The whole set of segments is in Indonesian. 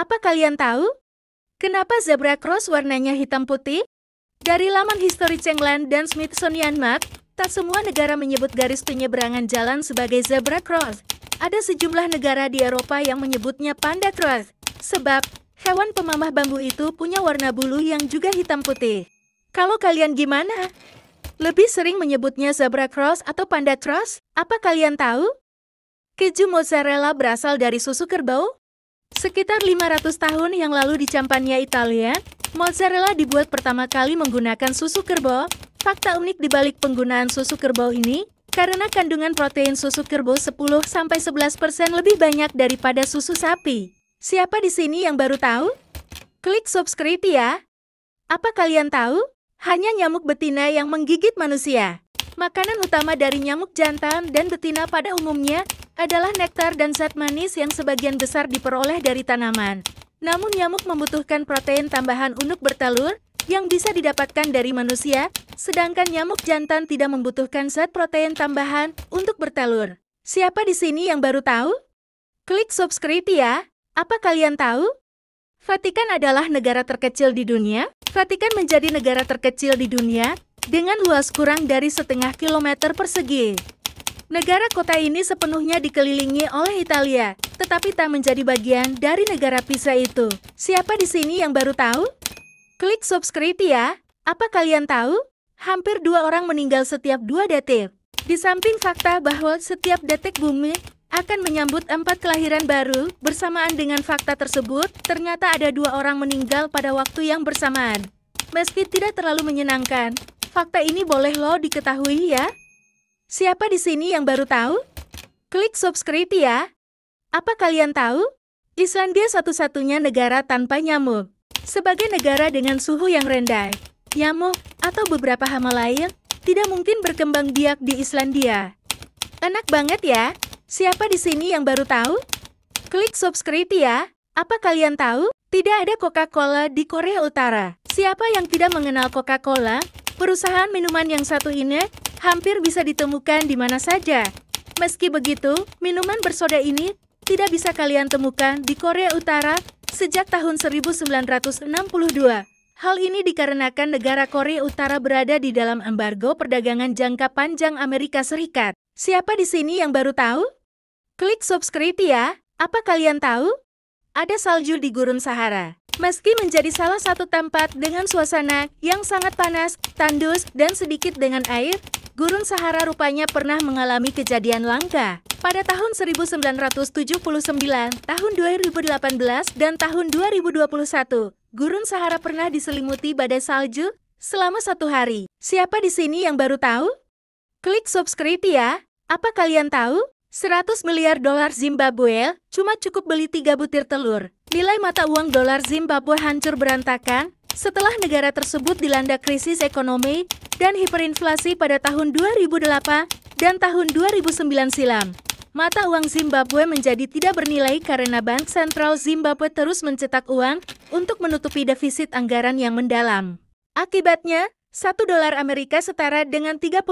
Apa kalian tahu? Kenapa zebra cross warnanya hitam putih? Dari laman History England dan Smithsonian Map, tak semua negara menyebut garis penyeberangan jalan sebagai zebra cross. Ada sejumlah negara di Eropa yang menyebutnya panda cross, sebab hewan pemamah bambu itu punya warna bulu yang juga hitam putih. Kalau kalian gimana? Lebih sering menyebutnya zebra cross atau panda cross? Apa kalian tahu? Keju mozzarella berasal dari susu kerbau? Sekitar 500 tahun yang lalu di Campania, Italia, mozzarella dibuat pertama kali menggunakan susu kerbau. Fakta unik di balik penggunaan susu kerbau ini, karena kandungan protein susu kerbau 10-11% lebih banyak daripada susu sapi. Siapa di sini yang baru tahu? Klik subscribe ya. Apa kalian tahu? Hanya nyamuk betina yang menggigit manusia. Makanan utama dari nyamuk jantan dan betina pada umumnya adalah nektar dan zat manis yang sebagian besar diperoleh dari tanaman. Namun nyamuk membutuhkan protein tambahan untuk bertelur yang bisa didapatkan dari manusia, sedangkan nyamuk jantan tidak membutuhkan zat protein tambahan untuk bertelur. Siapa di sini yang baru tahu? Klik subscribe ya. Apa kalian tahu? Vatikan adalah negara terkecil di dunia. Vatikan menjadi negara terkecil di dunia dengan luas kurang dari 0,5 kilometer persegi. Negara kota ini sepenuhnya dikelilingi oleh Italia, tetapi tak menjadi bagian dari negara Pisa itu. Siapa di sini yang baru tahu? Klik subscribe ya. Apa kalian tahu? Hampir 2 orang meninggal setiap 2 detik. Di samping fakta bahwa setiap detik bumi akan menyambut 4 kelahiran baru, bersamaan dengan fakta tersebut, ternyata ada 2 orang meninggal pada waktu yang bersamaan. Meski tidak terlalu menyenangkan, fakta ini boleh lo diketahui ya. Siapa di sini yang baru tahu? Klik subscribe ya. Apa kalian tahu? Islandia satu-satunya negara tanpa nyamuk. Sebagai negara dengan suhu yang rendah, nyamuk atau beberapa hama lain tidak mungkin berkembang biak di Islandia. Enak banget ya. Siapa di sini yang baru tahu? Klik subscribe ya. Apa kalian tahu? Tidak ada Coca-Cola di Korea Utara. Siapa yang tidak mengenal Coca-Cola? Perusahaan minuman yang satu ini hampir bisa ditemukan di mana saja. Meski begitu, minuman bersoda ini tidak bisa kalian temukan di Korea Utara sejak tahun 1962. Hal ini dikarenakan negara Korea Utara berada di dalam embargo perdagangan jangka panjang Amerika Serikat. Siapa di sini yang baru tahu? Klik subscribe ya. Apa kalian tahu? Ada salju di Gurun Sahara. Meski menjadi salah satu tempat dengan suasana yang sangat panas, tandus, dan sedikit dengan air, Gurun Sahara rupanya pernah mengalami kejadian langka. Pada tahun 1979, tahun 2018, dan tahun 2021, Gurun Sahara pernah diselimuti badai salju selama 1 hari. Siapa di sini yang baru tahu? Klik subscribe ya. Apa kalian tahu? 100 miliar dolar Zimbabwe cuma cukup beli 3 butir telur. Nilai mata uang dolar Zimbabwe hancur berantakan setelah negara tersebut dilanda krisis ekonomi dan hiperinflasi pada tahun 2008 dan tahun 2009 silam. Mata uang Zimbabwe menjadi tidak bernilai karena Bank Sentral Zimbabwe terus mencetak uang untuk menutupi defisit anggaran yang mendalam. Akibatnya, 1 dolar Amerika setara dengan 35.000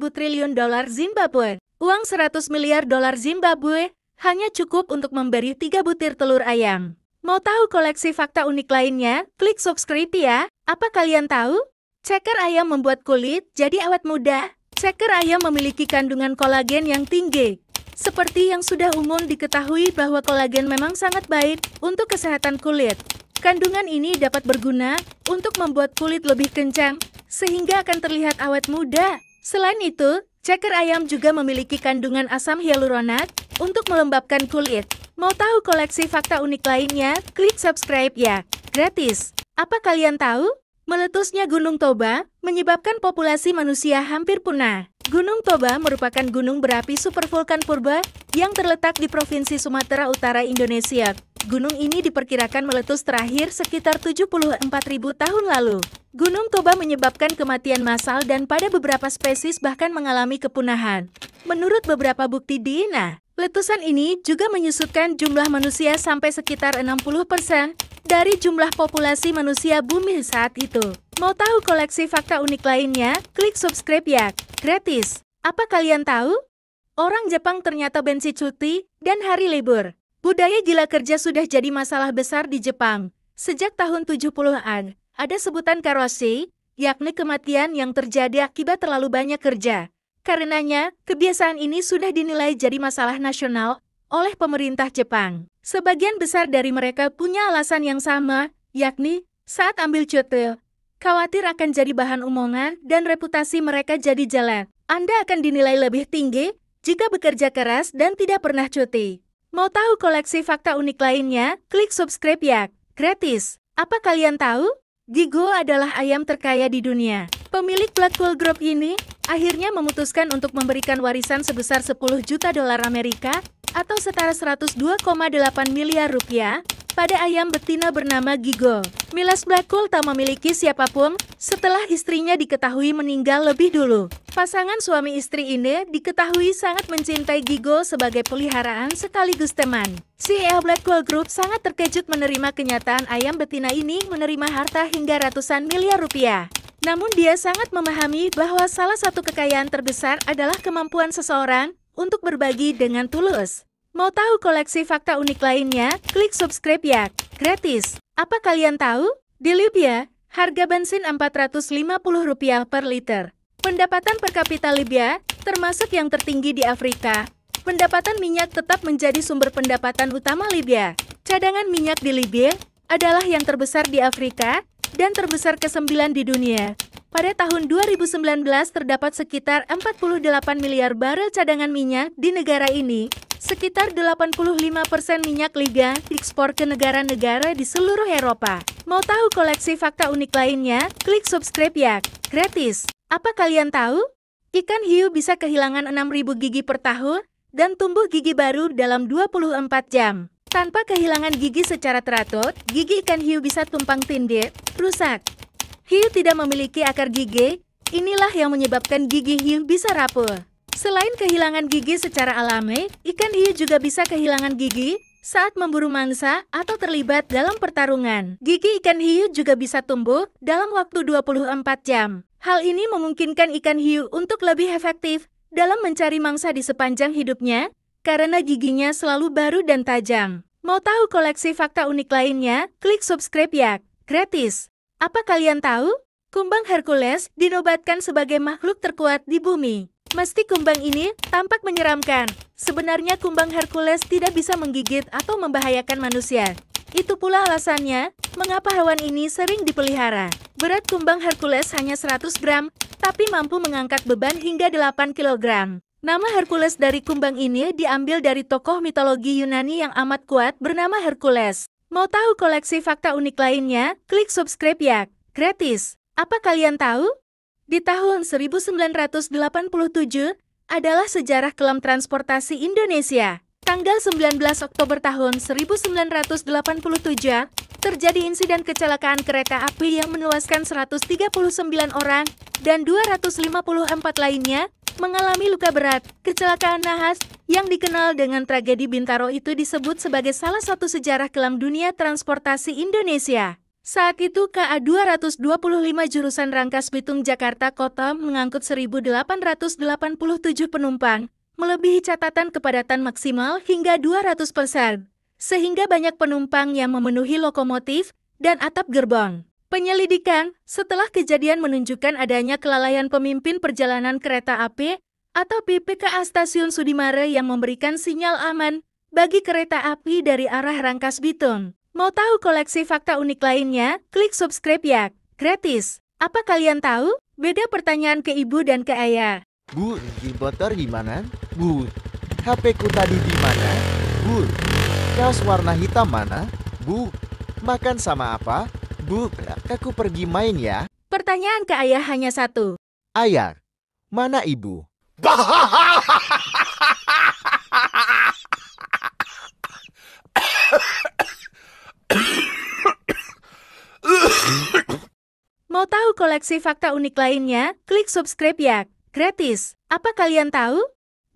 triliun dolar Zimbabwe. Uang 100 miliar dolar Zimbabwe hanya cukup untuk memberi 3 butir telur ayam. Mau tahu koleksi fakta unik lainnya? Klik subscribe ya. Apa kalian tahu? Ceker ayam membuat kulit jadi awet muda. Ceker ayam memiliki kandungan kolagen yang tinggi. Seperti yang sudah umum diketahui bahwa kolagen memang sangat baik untuk kesehatan kulit. Kandungan ini dapat berguna untuk membuat kulit lebih kencang, sehingga akan terlihat awet muda. Selain itu, ceker ayam juga memiliki kandungan asam hyaluronat untuk melembabkan kulit. Mau tahu koleksi fakta unik lainnya? Klik subscribe ya, gratis. Apa kalian tahu? Meletusnya Gunung Toba menyebabkan populasi manusia hampir punah. Gunung Toba merupakan gunung berapi supervulkan purba yang terletak di Provinsi Sumatera Utara, Indonesia. Gunung ini diperkirakan meletus terakhir sekitar 74.000 tahun lalu. Gunung Toba menyebabkan kematian massal dan pada beberapa spesies bahkan mengalami kepunahan. Menurut beberapa bukti DNA, letusan ini juga menyusutkan jumlah manusia sampai sekitar 60% dari jumlah populasi manusia bumi saat itu. Mau tahu koleksi fakta unik lainnya? Klik subscribe ya, gratis. Apa kalian tahu? Orang Jepang ternyata benci cuti dan hari libur. Budaya gila kerja sudah jadi masalah besar di Jepang. Sejak tahun 70-an, ada sebutan karoshi, yakni kematian yang terjadi akibat terlalu banyak kerja. Karenanya, kebiasaan ini sudah dinilai jadi masalah nasional oleh pemerintah Jepang. Sebagian besar dari mereka punya alasan yang sama, yakni saat ambil cuti, khawatir akan jadi bahan omongan dan reputasi mereka jadi jelek. Anda akan dinilai lebih tinggi jika bekerja keras dan tidak pernah cuti. Mau tahu koleksi fakta unik lainnya? Klik subscribe ya, gratis. Apa kalian tahu? Gigo adalah ayam terkaya di dunia. Pemilik Blackpool Group ini akhirnya memutuskan untuk memberikan warisan sebesar 10 juta dolar Amerika atau setara 102,8 miliar rupiah pada ayam betina bernama Gigo. Miles Blackpool tak memiliki siapapun setelah istrinya diketahui meninggal lebih dulu. Pasangan suami istri ini diketahui sangat mencintai Gigo sebagai peliharaan sekaligus teman. CEO Blackpool Group sangat terkejut menerima kenyataan ayam betina ini menerima harta hingga ratusan miliar rupiah. Namun dia sangat memahami bahwa salah satu kekayaan terbesar adalah kemampuan seseorang untuk berbagi dengan tulus. Mau tahu koleksi fakta unik lainnya? Klik subscribe ya, gratis. Apa kalian tahu? Di Libya, harga bensin Rp450 per liter. Pendapatan per kapita Libya termasuk yang tertinggi di Afrika. Pendapatan minyak tetap menjadi sumber pendapatan utama Libya. Cadangan minyak di Libya adalah yang terbesar di Afrika dan terbesar ke-9 di dunia. Pada tahun 2019 terdapat sekitar 48 miliar barel cadangan minyak di negara ini. Sekitar 85% minyak Libya diekspor ke negara-negara di seluruh Eropa. Mau tahu koleksi fakta unik lainnya? Klik subscribe ya, gratis. Apa kalian tahu? Ikan hiu bisa kehilangan 6.000 gigi per tahun dan tumbuh gigi baru dalam 24 jam. Tanpa kehilangan gigi secara teratur, gigi ikan hiu bisa tumpang tindih, rusak. Hiu tidak memiliki akar gigi, inilah yang menyebabkan gigi hiu bisa rapuh. Selain kehilangan gigi secara alami, ikan hiu juga bisa kehilangan gigi saat memburu mangsa atau terlibat dalam pertarungan. Gigi ikan hiu juga bisa tumbuh dalam waktu 24 jam. Hal ini memungkinkan ikan hiu untuk lebih efektif dalam mencari mangsa di sepanjang hidupnya, karena giginya selalu baru dan tajam. Mau tahu koleksi fakta unik lainnya? Klik subscribe ya, gratis. Apa kalian tahu? Kumbang Hercules dinobatkan sebagai makhluk terkuat di bumi. Meski kumbang ini tampak menyeramkan, sebenarnya kumbang Hercules tidak bisa menggigit atau membahayakan manusia. Itu pula alasannya mengapa hewan ini sering dipelihara. Berat kumbang Hercules hanya 100 gram, tapi mampu mengangkat beban hingga 8 kilogram. Nama Hercules dari kumbang ini diambil dari tokoh mitologi Yunani yang amat kuat bernama Hercules. Mau tahu koleksi fakta unik lainnya? Klik subscribe ya, gratis. Apa kalian tahu? Di tahun 1987 adalah sejarah kelam transportasi Indonesia. Tanggal 19 Oktober tahun 1987, terjadi insiden kecelakaan kereta api yang menewaskan 139 orang dan 254 lainnya mengalami luka berat. Kecelakaan nahas yang dikenal dengan tragedi Bintaro itu disebut sebagai salah satu sejarah kelam dunia transportasi Indonesia. Saat itu KA 225 jurusan Rangkas Bitung Jakarta Kota mengangkut 1.887 penumpang, melebihi catatan kepadatan maksimal hingga 200%, sehingga banyak penumpang yang memenuhi lokomotif dan atap gerbong. Penyelidikan setelah kejadian menunjukkan adanya kelalaian pemimpin perjalanan kereta api atau PPKA Stasiun Sudimare yang memberikan sinyal aman bagi kereta api dari arah Rangkas Bitung. Mau tahu koleksi fakta unik lainnya? Klik subscribe ya, gratis. Apa kalian tahu? Beda pertanyaan ke ibu dan ke ayah. Bu, motor gimana? Bu, HP ku tadi di mana? Bu, kaos warna hitam mana? Bu, makan sama apa? Bu, aku pergi main ya. Pertanyaan ke ayah hanya satu. Ayah, mana ibu? Mau tahu koleksi fakta unik lainnya? Klik subscribe ya, gratis. Apa kalian tahu?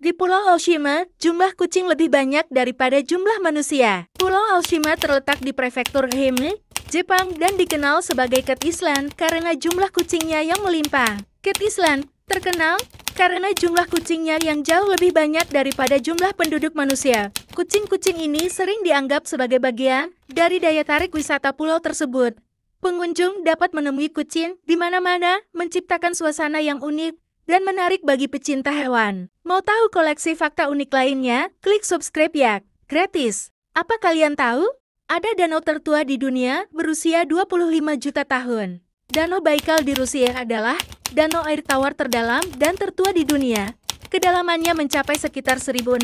Di Pulau Aoshima, jumlah kucing lebih banyak daripada jumlah manusia. Pulau Aoshima terletak di prefektur Ehime, Jepang dan dikenal sebagai Cat Island karena jumlah kucingnya yang melimpah. Cat Island terkenal karena jumlah kucingnya yang jauh lebih banyak daripada jumlah penduduk manusia. Kucing-kucing ini sering dianggap sebagai bagian dari daya tarik wisata pulau tersebut. Pengunjung dapat menemui kucing di mana-mana, menciptakan suasana yang unik dan menarik bagi pecinta hewan. Mau tahu koleksi fakta unik lainnya? Klik subscribe ya, gratis. Apa kalian tahu? Ada danau tertua di dunia berusia 25 juta tahun. Danau Baikal di Rusia adalah danau air tawar terdalam dan tertua di dunia. Kedalamannya mencapai sekitar 1.642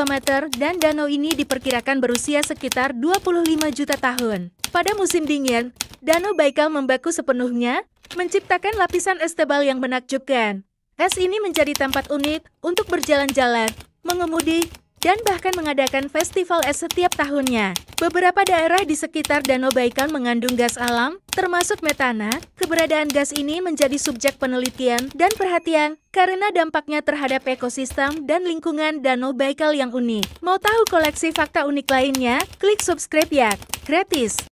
meter dan danau ini diperkirakan berusia sekitar 25 juta tahun. Pada musim dingin, danau Baikal membeku sepenuhnya, menciptakan lapisan es tebal yang menakjubkan. Es ini menjadi tempat unik untuk berjalan-jalan, mengemudi, dan bahkan mengadakan festival es setiap tahunnya. Beberapa daerah di sekitar Danau Baikal mengandung gas alam, termasuk metana. Keberadaan gas ini menjadi subjek penelitian dan perhatian karena dampaknya terhadap ekosistem dan lingkungan Danau Baikal yang unik. Mau tahu koleksi fakta unik lainnya? Klik subscribe ya, gratis.